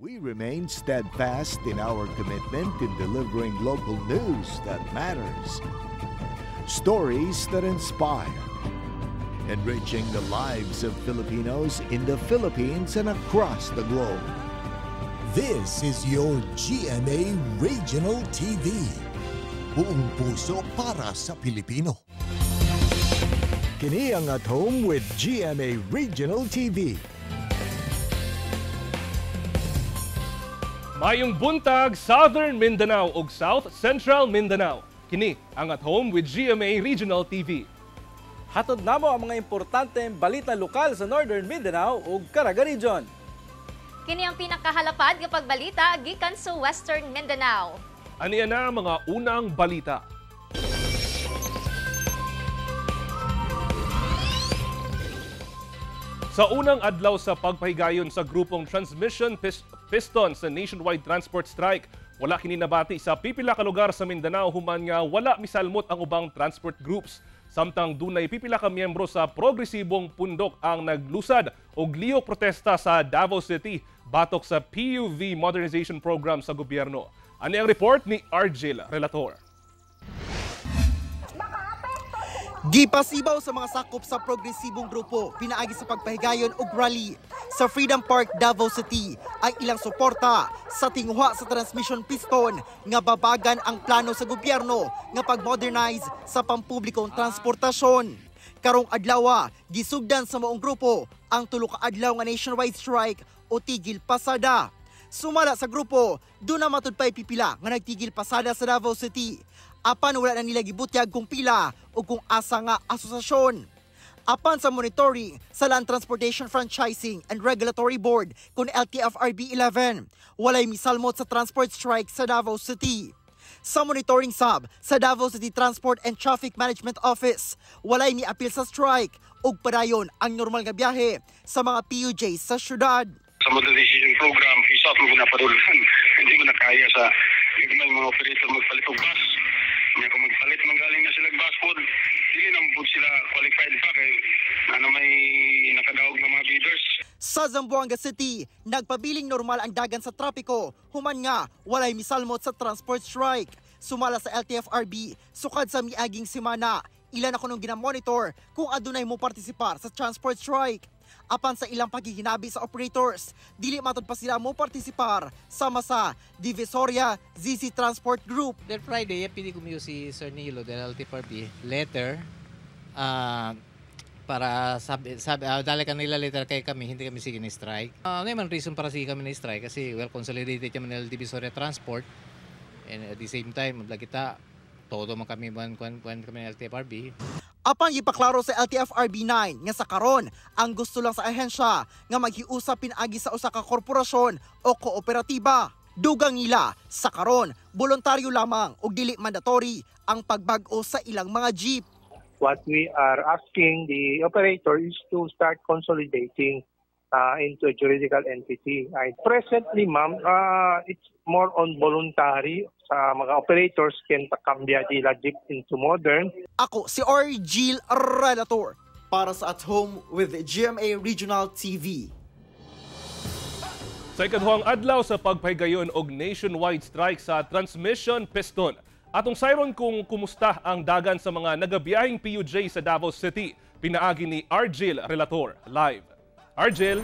We remain steadfast in our commitment in delivering local news that matters. Stories that inspire. Enriching the lives of Filipinos in the Philippines and across the globe. This is your GMA Regional TV. Buong puso para sa Pilipino. Kini ang At Home with GMA Regional TV. Mayong buntag, Southern Mindanao ug South Central Mindanao. Kini ang At Home with GMA Regional TV. Hatod namo ang mga importanteng balita lokal sa Northern Mindanao ug Caraga Region. Kini ang pinakahalapad nga pagbalita gikan sa Western Mindanao. Aniya na mga unang balita. Sa unang adlaw sa pagpahigayon sa grupong Transmission Piston sa nationwide transport strike, wala kini nabati sa pipila ka lugar sa Mindanao human nga wala misalmot ang ubang transport groups. Samtang dunay pipila ka miyembro sa progresibong pundok ang naglusad og lihok protesta sa Davao City batok sa PUV modernization program sa gobyerno. Ani ang report ni Argel Relator. Gipasibaw sa mga sakop sa progresibong grupo, pinaagi sa pagpahigayon og rally sa Freedom Park, Davao City ang ilang suporta sa tinguha sa transmission piston nga babagan ang plano sa gobyerno nga pag-modernize sa pampublikong transportasyon. Karong adlaw, gisugdan sa maong grupo ang tulo ka adlaw nga nationwide strike o tigil pasada. Sumala sa grupo, doon na matud pa'y pipila nga nagtigil pasada sa Davao City. Apan wala na nila gibutyag kung pila o kung asa nga asosasyon. Apan sa monitoring sa Land Transportation Franchising and Regulatory Board kung LTFRB 11, walay misalmot sa transport strike sa Davao City. Sa monitoring sub sa Davao City Transport and Traffic Management Office, walay ni apil sa strike ug padayon ang normal nga biyahe sa mga PUJ sa syudad. Sa modernization program, isa mo ginapaduluhan. Hindi mo na kaya sa may mga operator magpalit og bus. Kaya kung magpalit man galing na sila bus food, hindi naman po sila qualified pa kay may nakadaog na mga bidders. Sa Zamboanga City, nagpabiling normal ang dagan sa trapiko, human nga walay misalmot sa transport strike. Sumala sa LTFRB, sukad sa miaging semana, ilan ako nung ginamonitor kung adunay mo partisipar sa transport strike. Apan sa ilang pagiginabi sa operators, dili matod pa sila mo partisipar sama sa Divisoria ZZ Transport Group. That Friday, pili ko si Sir Nilo del LTFRB letter para sabi dali kanila letter kay kami, hindi kami sige ni strike. Ngayon reason para sige kami ni strike kasi well consolidated kami ng Divisoria Transport and at the same time kita todo man kami kami ng LTFRB. Apang ipaklaro sa LTFRB 9 nga sa karon ang gusto lang sa ahensya nga maghiusap pinagi sa usa ka korporasyon o kooperatiba. Dugang nila sa karon voluntaryo lamang ug dili mandatory ang pagbag-o sa ilang mga jeep. What we are asking the operator is to start consolidating into a juridical entity. Presently, ma'am, it's more on voluntary. Sa mga operators can pakambya dila jeep into modern. Ako si Argel Relator para sa At Home with GMA Regional TV. Sa ikaduhang adlaw sa pagpahigayon og nationwide strike sa Transmission Piston. Atong sayron kung kumusta ang dagan sa mga nagabiyahing PUJ sa Davao City. Pinaagi ni Argel Relator live. Argel.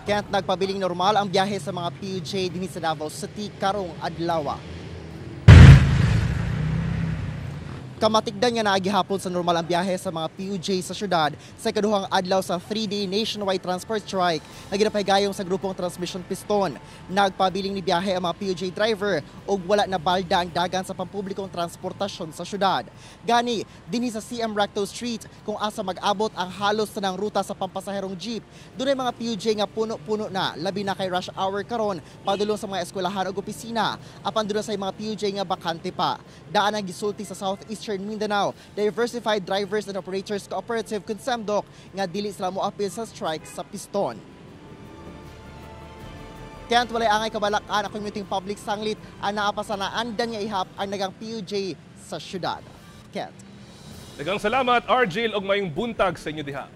Kaya't nagpabiling normal ang biyahe sa mga PUJ din sa Davao City karong adlaw. Kamatigdan nga naagihapon sa normal ang biyahe sa mga PUJ sa syudad sa ikaduhang adlaw sa 3-day nationwide transport strike na ginapahigayong sa grupong Transmission Piston. Nagpabiling ni biyahe ang mga PUJ driver ug wala na balda ang dagan sa pampublikong transportasyon sa syudad. Gani, dinhi sa CM Recto Street kung asa mag-abot ang halos tanang ruta sa pampasaherong jeep. Dunay mga PUJ nga puno-puno na, labi na kay rush hour karon padulong sa mga eskwelahan ug opisina. Apan dunay sa mga PUJ nga bakante pa. Daan ang gisulti sa Southeastern Mindanao Diversified Drivers and Operators Cooperative Consemdoc nga dili sila moapil sa strike sa piston. Kaya't walay angay kabalakan ang commuting public sanglit ang naapasanaan nga ihap ang nagang PUJ sa syudad. Kent. Daghang salamat Argel og mayong buntag sa inyo diha.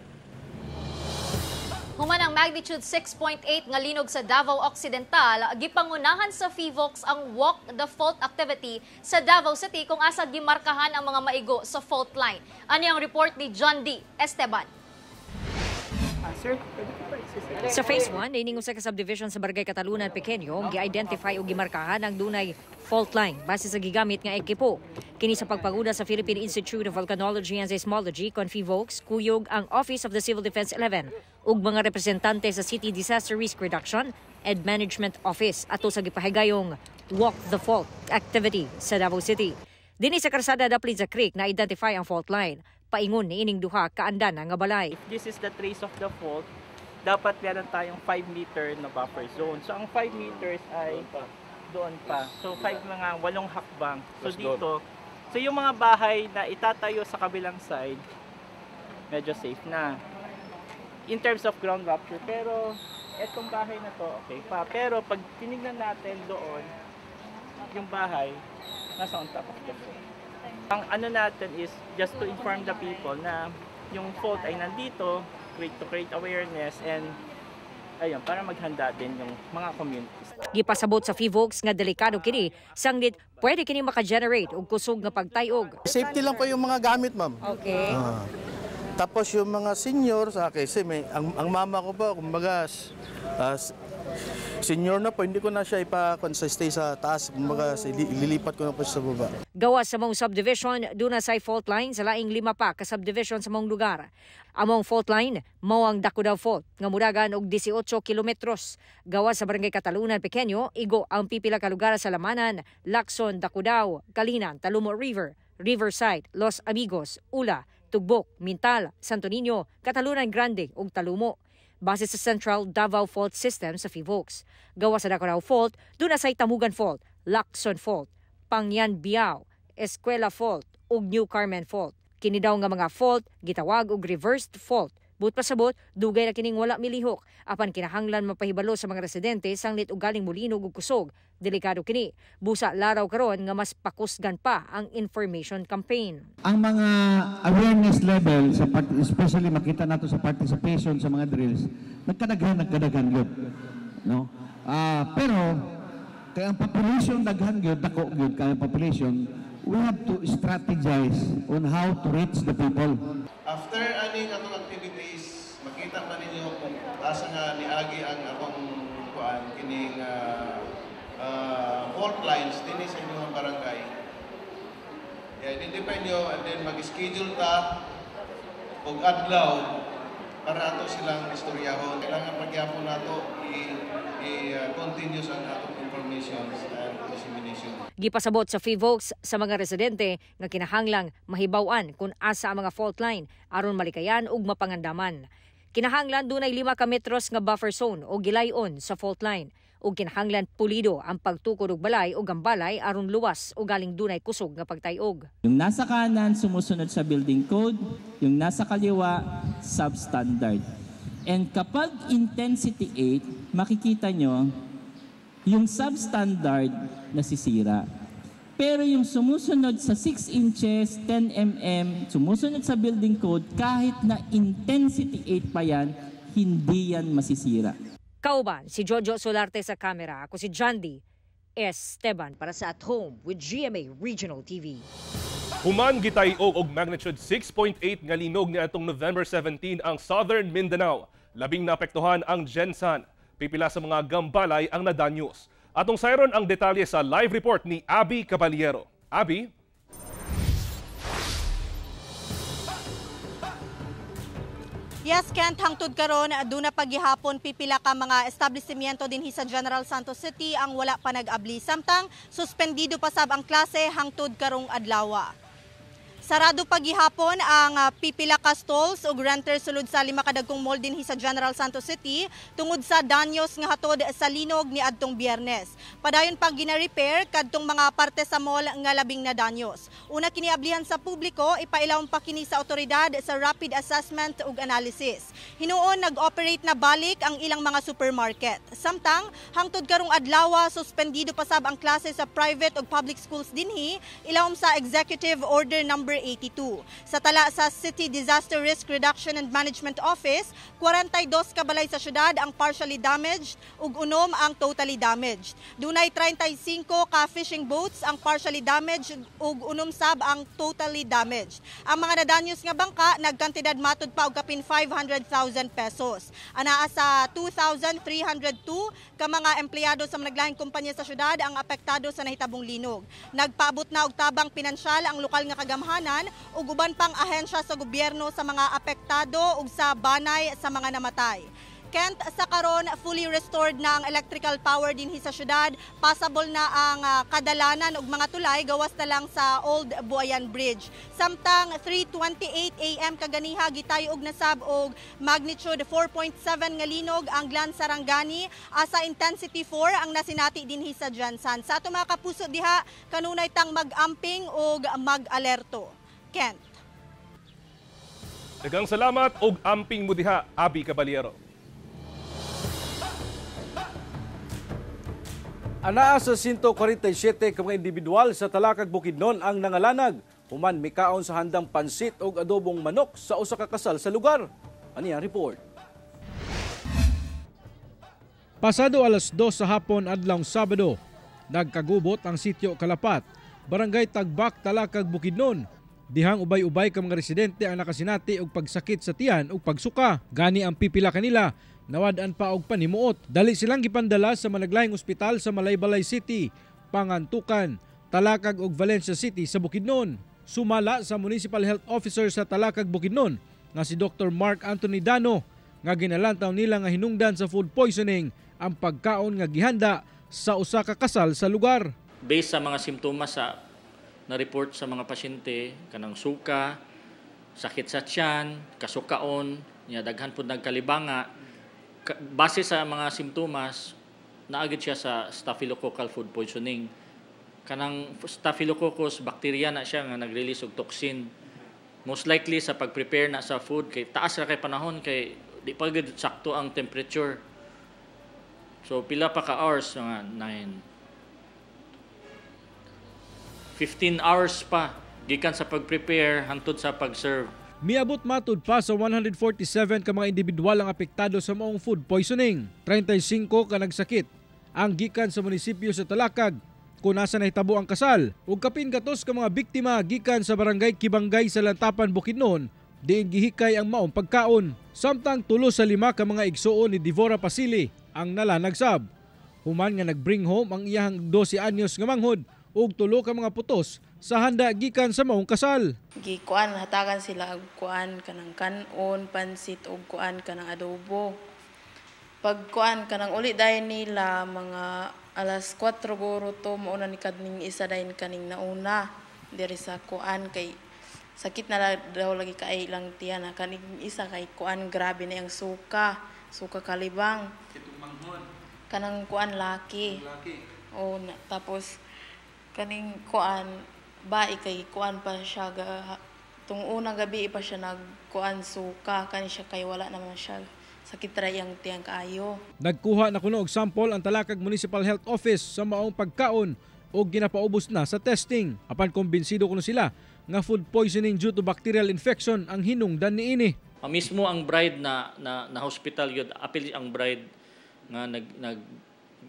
Human ang magnitude 6.8 nga linog sa Davao Occidental, gipangunahan sa FIVOX ang Walk the Fault activity sa Davao City kung asa gimarkahan ang mga maigo sa fault line. Ano ang report ni John D. Esteban? Sa Phase 1, iningon sa subdivision sa Barangay Catalunan, Pequeño, gi-identify o gimarkahan ang dunay fault line base sa gigamit nga ekipo. Kini sa pagpanguna sa Philippine Institute of Volcanology and Seismology, FIVOX, kuyog ang Office of the Civil Defense 11 ug mga representante sa City Disaster Risk Reduction and Management Office ato sa gipahigayong Walk the Fault activity sa Davao City. Dinhi sa karsada daplin sa creek na identify ang fault line. Paingon ni ining duha kaandan nga balay. This is the trace of the fault. Dapat meron tayong 5 meter na buffer zone. So ang 5 meters ay doon pa. So 5 mga 8 hakbang. So dito, so yung mga bahay na itatayo sa kabilang side, medyo safe na. In terms of ground rupture, pero etong bahay na to, okay pa. Pero pag tinignan natin doon, yung bahay, nasa on top of the fault. Ang ano natin is just to inform the people na yung fault ay nandito, to create awareness and ayun, para maghanda din yung mga communities. Gipasabot sa FIVOX nga delikado kini, sanglit pwede kini maka-generate og kusog nga pagtayog. Safety lang po yung mga gamit, ma'am. Okay. Tapos yung mga senior sa akin, ang mama ko pa, kumbaga, senior na po, hindi ko na siya ipa-stay sa taas, kumbaga, lilipat ko na po sa baba. Gawa sa mong subdivision, doon na sa fault line sa laing 5 pa ka subdivision sa mong lugar. Among fault line, mao ang Dakudaw Fault, nga muragan og 18 kilometros. Gawa sa Barangay Catalunan, Pequeño, igo ang pipila ka lugar sa Lamanan, Lacson, Dakudaw, Kalinan, Talumo River, Riverside, Los Amigos, Ula, Tugbok, Mintal, Santo Niño, Catalunan Grande ug Talumo. Base sa Central Davao Fault System sa FIVOX. Gawa sa Dakudaw Fault, doon na sa Tamugan Fault, Lacson Fault, Pangyan Biao, Escuela Fault ug New Carmen Fault. Kini daw nga mga fault gitawag og reversed fault. But pasabot, dugay na kining wala milihok apan kinahanglan mapahibalo sa mga residente sanglit og galing mulinog ug kusog. Delikado kini. Busa laraw karon nga mas pakusgan pa ang information campaign. Ang mga awareness level sa especially makita nato sa participation sa mga drills, nagkadaghan gyud. No? Pero kay ang population daghan gyud, dako gyud kay ang population, we have to strategize on how to reach the people. After aning atong activities, makita man ninyo kung asa nga niagi ang atong kuan kining fault lines dinhi sa inyong barangay. I-identify nyo and then mag-schedule ta og adlaw para ato silang istoryahon. Kailangan pagyapon nato i-continuous ang atong information and dissemination. Gipasabot sa FIVOX sa mga residente nga kinahanglang mahibaw-an kung asa ang mga fault line aron malikayan ug mapangandaman. Kinahanglan dunay 5 ka metros nga buffer zone o gilayon sa fault line ug kinahanglan pulido ang pagtukod og balay o gambalay aron luwas o galing dunay kusog nga pagtayog. Yung nasa kanan sumusunod sa building code, yung nasa kaliwa substandard. And kapag intensity 8, makikita nyo yung substandard nasisira. Pero yung sumusunod sa 6 inches, 10 mm, sumusunod sa building code, kahit na intensity 8 pa yan, hindi yan masisira. Kauban, si Jojo Solarte sa kamera. Ako si John D. Esteban para sa At Home with GMA Regional TV. Human gitayog og magnitude 6.8 nga linog ni atong November 17 ang Southern Mindanao. Labing naapektuhan ang Gensan. Pipila sa mga gambalay ang nadanyos. Atong sayron ang detalye sa live report ni Abby Caballero. Abby? Yes, Kent, hangtod karon aduna paghihapon pipila ka mga establishmento dinhi sa General Santos City ang wala pa nag-abli. Samtang suspendido pa sab ang klase hangtod karong adlaw. Sarado paghihapon ang pipila ka stalls ug renters sulod sa 5 kadagkong mall dinhi sa General Santos City tungod sa danyos nga hatod sa linog ni adtong Biyernes. Padayon pang gina-repair kadtong mga parte sa mall nga labing na danyos. Una kiniablihan sa publiko, ipailawon pa kini sa otoridad sa rapid assessment ug analysis. Hinuon nag-operate na balik ang ilang mga supermarket. Samtang hangtod karong adlaw suspendido pa sab ang klase sa private ug public schools dinhi ilawom sa Executive Order number 82. Sa tala sa City Disaster Risk Reduction and Management Office, 42 kabalay sa syudad ang partially damaged ug 6 ang totally damaged. Dunay 35 ka fishing boats ang partially damaged ug 6 sab ang totally damaged. Ang mga nadanyos nga bangka nagkantidad matud pa og kapin 500,000 pesos. Anaa sa 2,302 ka mga empleyado sa naglahing kumpanya sa syudad ang apektado sa nahitabong linog. Nagpaabot na og tabang pinansyal ang lokal nga kagamhanan ug uban pang ahensya sa gobyerno sa mga apektado ug sa banay sa mga namatay. Kent, sa karon fully restored na ang electrical power dinhi sa syudad. Possible na ang kadalanan og mga tulay gawas na lang sa Old Buayan Bridge. Samtang 3:28 AM kaganiha gitayog na sab og magnitude 4.7 nga linog ang Glan Sarangani, asa intensity 4 ang nasinati dinhi sa Jansan. Sa ato mga kapuso diha kanunay tang mag-amping og mag-alerto. Kent. Daghang salamat og amping mo diha, Abi Caballero. Anaa sa 147 ka mga individual sa Talakag Bukidnon ang nangalanag. Human mikaon sa handang pansit o adobong manok sa usa ka kasal sa lugar. Ani ang report. Pasado alas 2 sa hapon adlawng Sabado, nagkagubot ang sitio Kalapat, Barangay Tagbak, Talakag Bukidnon. Dihang ubay-ubay ka mga residente ang nakasinati og pagsakit sa tiyan ug pagsuka. Gani ang pipila kanila nawad-an pa og panimuot. Dali silang gipandala sa managlayang ospital sa Malaybalay City, Pangantukan, Talakag ug Valencia City sa Bukidnon. Sumala sa Municipal Health Officer sa Talakag Bukidnon nga si Dr. Mark Anthony Dano nga ginalantaw nila nga hinungdan sa food poisoning ang pagkaon nga gihanda sa usa ka kasal sa lugar. Based sa mga simptomas sa na-report sa mga pasyente, kanang suka, sakit sa tiyan, kasukaon, daghan pud nagkalibanga. Base sa mga simptomas, naagid siya sa staphylococcal food poisoning. Kanang staphylococcus bacteria na siya nga nag-release og toxin. Most likely sa pag-prepare na sa food kay taas ra kay panahon kay di pa gid sakto ang temperature. So pila pa ka hours nga 15 hours pa gikan sa pag-prepare hangtod sa pag-serve. Miabot matud pa sa 147 ka mga individual ang apektado sa maong food poisoning. 35 ka nagsakit ang gikan sa munisipyo sa Talakag kung nasa nahitabo ang kasal. Ug kapin katos ka mga biktima gikan sa barangay Kibangay sa Lantapan, Bukidnon, diin gihikay ang maong pagkaon. Samtang 3 sa 5 ka mga igsuon ni Divora Pasili ang nalanagsab. Human nga nag-bring home ang iyang 12 anyos nga manghod ug 3 ka mga putos sa handa gikan sa maong kasal. Gikuan hatagan sila og kuan kanang kanon, pansit ug kuan kanang adobo. Pag kuan kanang uli dayon nila mga alas 4 guro to mauna ni kadning isa dayon kaning nauna diri sa kuan kay sakit na daw lagi kay lang tiyan kaning isa kay kuan grabe na ang suka kalibang. Kitong manghod. Kanang kuan laki. O tapos kaning kuan bai kay kuan pa siya tung unang gabi pa siya nagkuan suka kani siya kay wala naman siya sakit ra yang tiyang kaayo. Nagkuha na kuno og sample ang Talakag Municipal Health Office sa maong pagkaon ug ginapaubos na sa testing. Apan kumbinsido kuno sila nga food poisoning due to bacterial infection ang hinungdan niini. Mismo ang bride na hospital yun, apil ang bride nga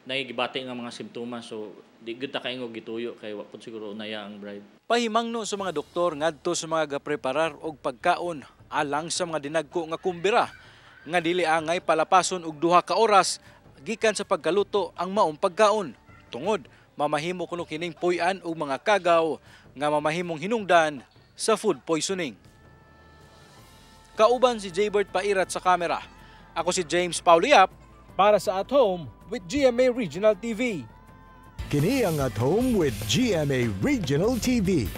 nagigibati nga mga simptomas, so di gud ta kaingo gituyo kay wa pud siguro unaya ang bride. Pahimangno sa mga doktor ngadto sa mga gapreparar og pagkaon alang sa mga dinagko nga kumbira nga dili angay palapason og 2 ka oras gikan sa pagkaluto ang maong pagkaon. Tungod mamahimo kuno kining puy-an og mga kagaw nga mamahimong hinungdan sa food poisoning. Kauban si Jaybert Pairat sa kamera. Ako si James Pauliap para sa At Home with GMA Regional TV. Kini ang At Home with GMA Regional TV.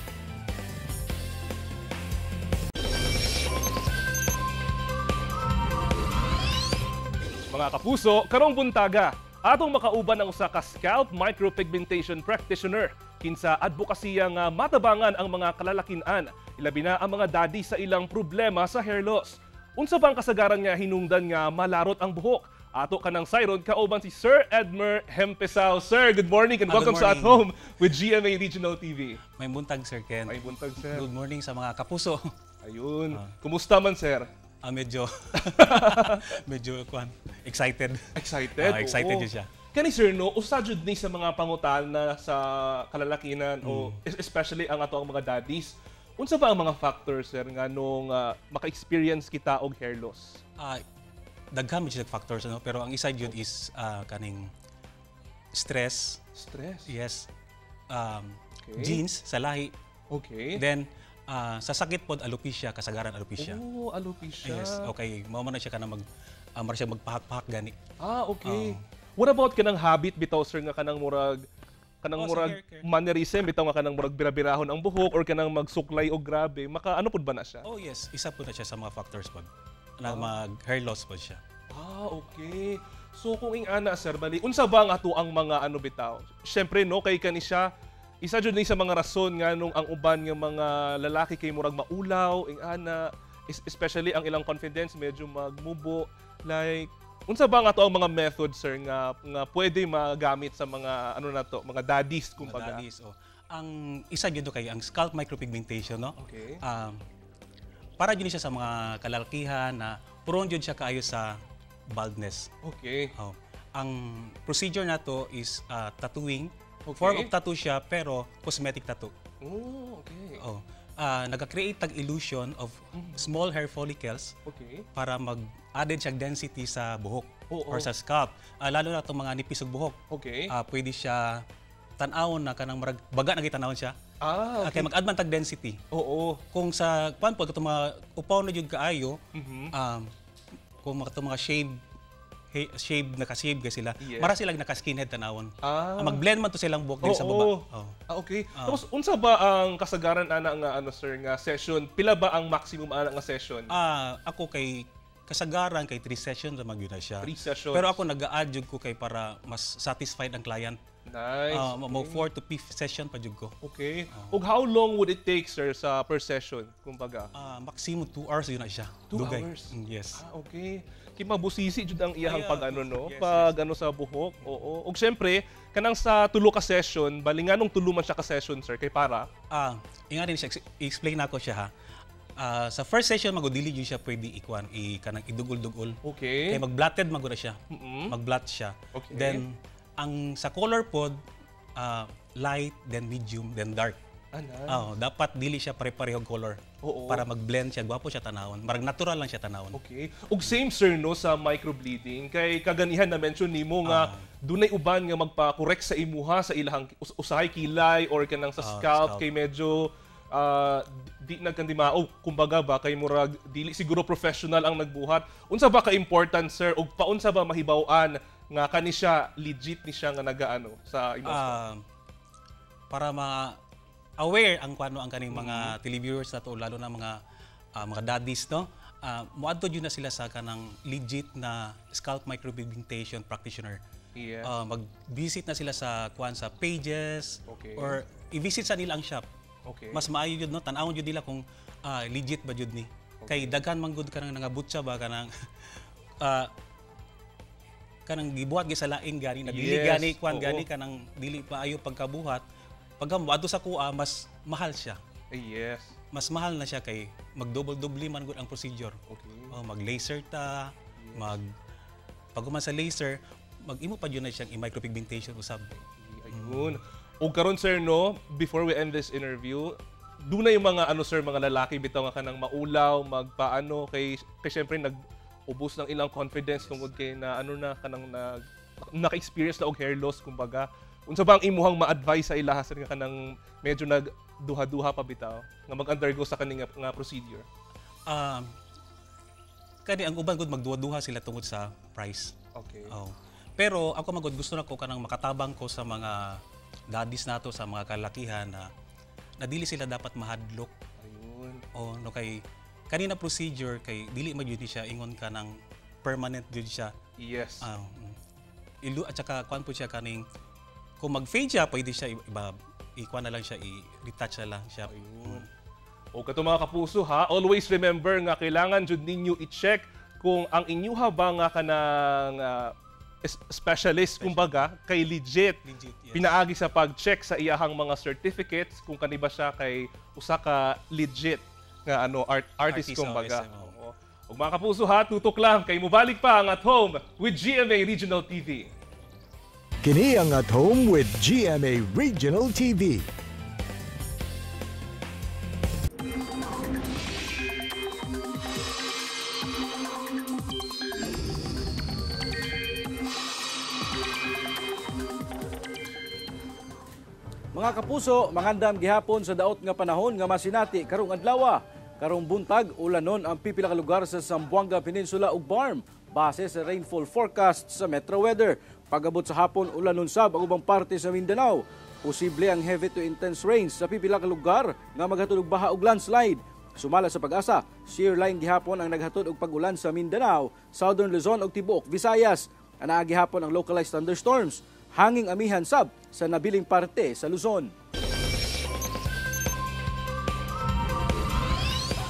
Mga kapuso, karong buntaga, atong makauban ang usa ka scalp micropigmentation practitioner kinsa advokasya nga matabangan ang mga kalalakinan, ilabi na ang mga daddy sa ilang problema sa hair loss. Unsa bang kasagaran nga hinungdan nga malarot ang buhok Ato ka ng Siron, kauban si Sir Edmer Hempesao. Sir, good morning and welcome good sa At morning. Home with GMA Regional TV. May buntag, Sir Ken. May buntag, sir. Good morning sa mga kapuso. Ayun. Kumusta man, sir? Medyo excited. Excited? Excited Oo. yun siya. Kani sir, no, usa jud ni sa mga pangutana sa kalalakinan o especially ang ato ang mga daddies. Unsa ba ang mga factors, sir, nga nung maka-experience kita og hair loss? Daghan siya factors, no? Pero ang isa yun is kaning stress. Stress? Yes. Okay. Genes sa lahi. Okay. Then, sa sakit pod alopecia, kasagaran alopecia. Oh, alopecia. Yes, okay. Mao man na siya kanang mara siya magpahak-pahak gani. Okay. What about kanang habit bitaw, sir, nga kanang murag mannerism bitaw nga kanang murag birabirahon ang buhok or kanang magsuklay og grabe, ano pud ba na siya? Oh yes, isa po na siya sa mga factors pod. Na mag-hair loss po siya. Okay. So kung ing-ana, sir, bali, unsa ba nga ato ang mga bitaw? Siyempre, no, kay kani siya, isa jud ni sa mga rason nga nung ang uban nga mga lalaki kay murag maulaw, ing-ana, especially ang ilang confidence medyo magmubo. Like, unsa ba nga ato ang mga methods, sir, nga pwede magamit sa mga, mga daddies, kumbaga? Mga daddies, Ang isa yun kay ang scalp micropigmentation, no? Okay. Para yun siya sa mga kalalakihan na prone yun siya kaayo sa baldness. Okay. Ang procedure na to is tattooing. Okay. Form of tattoo siya pero cosmetic tattoo. Oh, okay. Nag-create tag illusion of small hair follicles para mag-added siya density sa buhok or sa scalp. Lalo na itong mga nipis og buhok. Okay. Pwede siya tan-awon na kanang baga na gitanawon siya. Okay. Kaya mag-add man tag density. Oo. Kung sa pan po itong mga upaw na jud kaayo, kung mga shave naka-shave ka sila, mara silang naka-skinhead tanawon. Mag-blend man to silang buhok din sa baba. Okay. Tapos unsa ba ang kasagaran ana nga sir nga session? Pila ba ang maximum ana nga session? Ako kay kasagaran kay 3 sessions na magyud na siya. 3 sessions. Pero ako nag-a-add jud ko kay para mas satisfied ang client. Nice. Mo 4 to 5 session pa jud ko. Okay. Ug how long would it take, sir, sa per session, kumbaga? Maximum 2 hours yun na siya. 2 Dugay. hours? Yes. Okay. Kaya mabusisi jud ang iyang pag sa buhok. Oo. Ug syempre, kanang sa tulo ka session, balinganong tulo man siya ka session, sir, kay para? Inga din siya, i-explain nako siya ha. Sa first session magodili yun siya pwede kanang idugol-dugol. Okay. Kaya mag-blotted maguna siya. Mag-blot siya. Okay. Then ang sa color pod light, then medium, then dark. Nice. Dapat dili siya pare-parehong color. Para mag-blend siya, gwapo siya tanawon. Marag natural lang siya tanawon. Okay. Ug same, sir, no, sa microbleeding, kay kaganihan na mention nimo nga dunay uban nga magpa-correct sa imuha sa ilahang usahay kilay or kanang sa scalp kay medyo di nagkandimao, kumbaga ba kay murag dili siguro professional ang nagbuhat. Unsa ba ka important, sir, ug paunsa ba mahibaw-an nga kani siya legit ni siya nga nagaano sa imong para aware ang kuano ang kaning mga televiewers nato, lalo na mga daddies, no? Moadto yun na sila sa kanang legit na scalp micropigmentation practitioner. Yes. Mag-visit na sila sa sa pages or i-visit sa nila ang shop. Okay. Mas maayo yun, no? Tan-awon yun nila kung legit ba yun ni. Kay daghan man gud kanang nangabutsa ba kanang kanang gibuhat gi sa laing gani na dili gani gani kanang dili paayo pagkabuhat. Pagka moadto sa kuha, mas mahal siya. Yes. Mas mahal na siya kay mag-double-double man gud ang procedure. Okay. Mag-laser ta, pag sa laser, mag-imo pa yun na siyang i-micropigmentation usab. Ayun. O karon, sir, no, before we end this interview, doon na yung mga sir, mga lalaki bitaw nga kanang maulaw, magpaano kay syempre nag-ubos ng ilang confidence tungod kay na kanang naka-experience na og hair loss, kumbaga. Unsa ba ang imuhang ma-advise sa ilaha, sir, nga kanang medyo nagduha-duha pa bitaw nga mag-undergo sa kaning nga procedure? Kani ang uban gud magduha-duha sila tungod sa price. Okay. Pero ako magud gusto nako kanang makatabang ko sa mga daddies nato, sa mga kalakihan na dili sila dapat mahadlok. Ayun. No kay kanina procedure kay dili man yun siya ingon ka ng permanent yun siya. Yes. At saka kuan po siya kaning kung mag-fade siya, pwede siya ikuan na lang siya, i-retouch na lang siya. Ayun. O kato mga kapuso, ha, always remember nga kailangan jud ninyo i-check kung ang inyuha ba nga kanang specialist kumbaga kay legit, yes. pinaagi sa pag-check sa iyahang mga certificates kung kaniba siya kay usa ka legit nga artist kumbaga. Ug mga kapuso ha, tutok lang kay mubalik pa ang At Home with GMA Regional TV. Kini ang At Home with GMA Regional TV. Mga kapuso, mangandam gihapon sa daot nga panahon nga masinati karong adlaw. Karong buntag, ulanon ang pipila ka lugar sa Zamboanga Peninsula ug Barm base sa rainfall forecast sa Metro Weather. Pagabot sa hapon, ulanon sab ang ubang parte sa Mindanao. Posible ang heavy to intense rains sa pipila ka lugar nga maghatod og baha ug landslide. Sumala sa pag-asa, shear line gihapon ang naghatod og pag-ulan sa Mindanao, Southern Luzon ug tibuok Visayas. Anaa gihapon ang localized thunderstorms. Hanging amihan sab sa nabiling parte sa Luzon.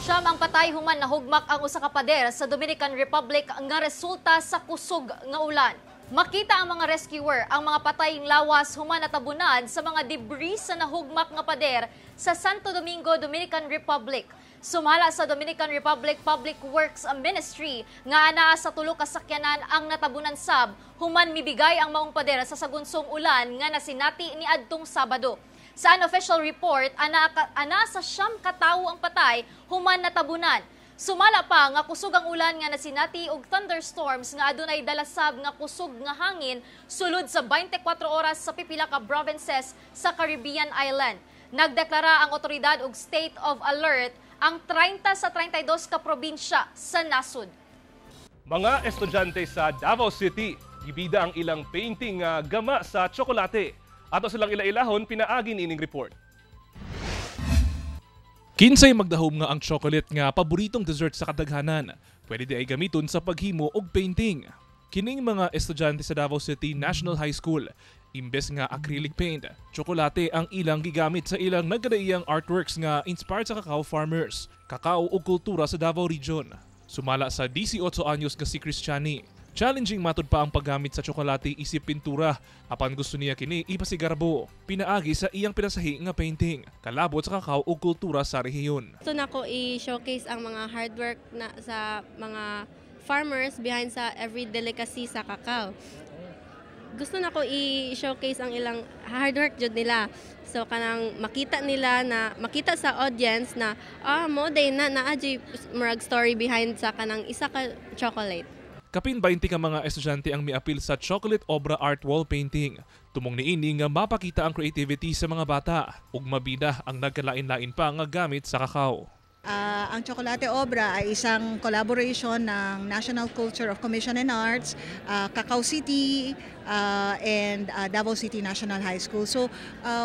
Siyam ang patay human nahugmak ang usa ka pader sa Dominican Republic nga resulta sa kusog nga ulan. Makita ang mga rescuer ang mga patayng lawas human natabunan sa mga debris sa nahugmak nga pader sa Santo Domingo, Dominican Republic. Sumala sa Dominican Republic Public Works Ministry nga anaa sa tulo ka sakyanan ang natabunan sab human mibigay ang maong pader sa sagunsong ulan nga nasinati ni adtong Sabado. Sa unofficial report, ana sa 9 ka tawo ang patay human natabunan. Sumala pa nga kusog ang ulan nga nasinati og thunderstorms nga adunay dalasab nga kusog nga hangin sulod sa 24 oras sa pipila ka provinces sa Caribbean Island. Nagdeklara ang otoridad og state of alert ang 30 sa 32 ka probinsya sa nasod. Mga estudyante sa Davao City, gibida ang ilang painting nga gama sa tsokolate. Ato silang ilailahon, pinaagin ining report. Kinsay magdahom nga ang chocolate nga paboritong dessert sa kadaghanan. Pwede di ay gamiton sa paghimo og painting. Kining mga estudyante sa Davao City National High School, imbes nga acrylic paint, tsokolate ang ilang gigamit sa ilang nagkadaiyang artworks nga inspired sa cacao farmers, kakao o kultura sa Davao Region. Sumala sa 18 anyos nga si Cristiani. Challenging matud pa ang paggamit sa tsokolate isip pintura. Apan gusto niya kini ipasigarbo. Pinaagi sa iyang pinasahi nga painting, kalabot sa kakao o kultura sa rehiyon. Gusto na ko i-showcase ang mga hard work na sa mga farmers behind sa every delicacy sa kakao. Gusto na ko i-showcase ang ilang hard work jud nila. So kanang makita nila na makita sa audience na mo day na adjay murag story behind sa kanang isa ka chocolate. Kapin 20 ka mga estudyante ang miapil sa chocolate obra art wall painting. Tumong niini nga mapakita ang creativity sa mga bata ug mabida ang nagkalain-lain pa nga gamit sa kakao. Ang Chocolate Obra ay isang collaboration ng National Culture of Commission and Arts, Cacao City, and Davao City National High School. So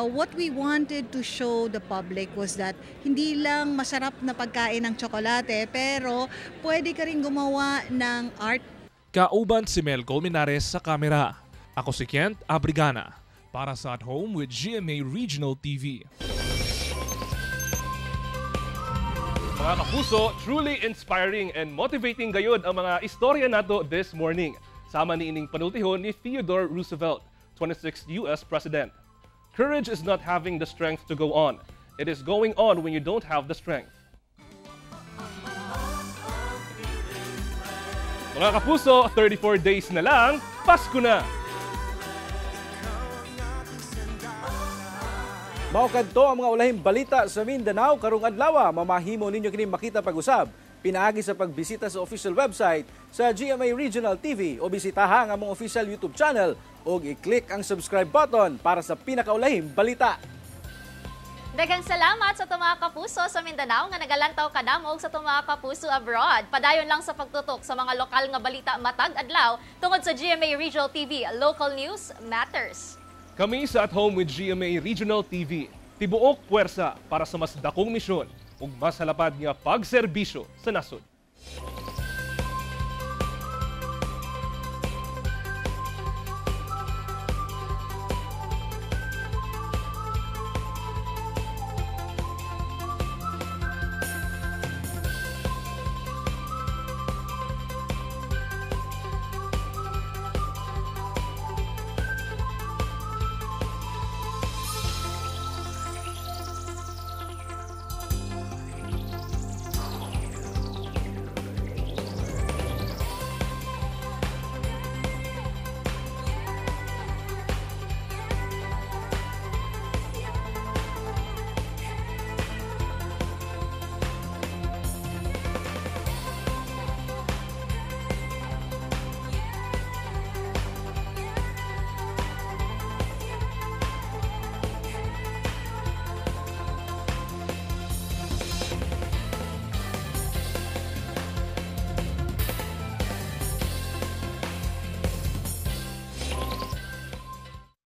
what we wanted to show the public was that hindi lang masarap na pagkain ng tsokolate, pero pwede ka rin gumawa ng art. Kauban si Mel Colmenares sa kamera. Ako si Kent Abrigana para sa At Home with GMA Regional TV. Mga kapuso, truly inspiring and motivating gayud ang mga istorya nato this morning. Sama ni ining panultihon ni Theodore Roosevelt, 26th US President. Courage is not having the strength to go on. It is going on when you don't have the strength. Mga kapuso, 34 days na lang, Pasko na! Mao kadto ang mga ulahing balita sa Mindanao karong adlaw. Mamahimo ninyo kini makita pag-usab pinaagi sa pagbisita sa official website sa GMA Regional TV o bisitaha ang among official YouTube channel o i-click ang subscribe button para sa pinakaulahing balita. Daghang salamat sa mga kapuso sa Mindanao nga nagalantaw kadamog sa mga kapuso abroad. Padayon lang sa pagtutok sa mga lokal nga balita matag adlaw tungod sa GMA Regional TV. Local news matters. Kami sa At Home with GMA Regional TV, tibuok puwersa para sa mas dakong misyon ug mas halapad nga pagserbisyo sa nasod.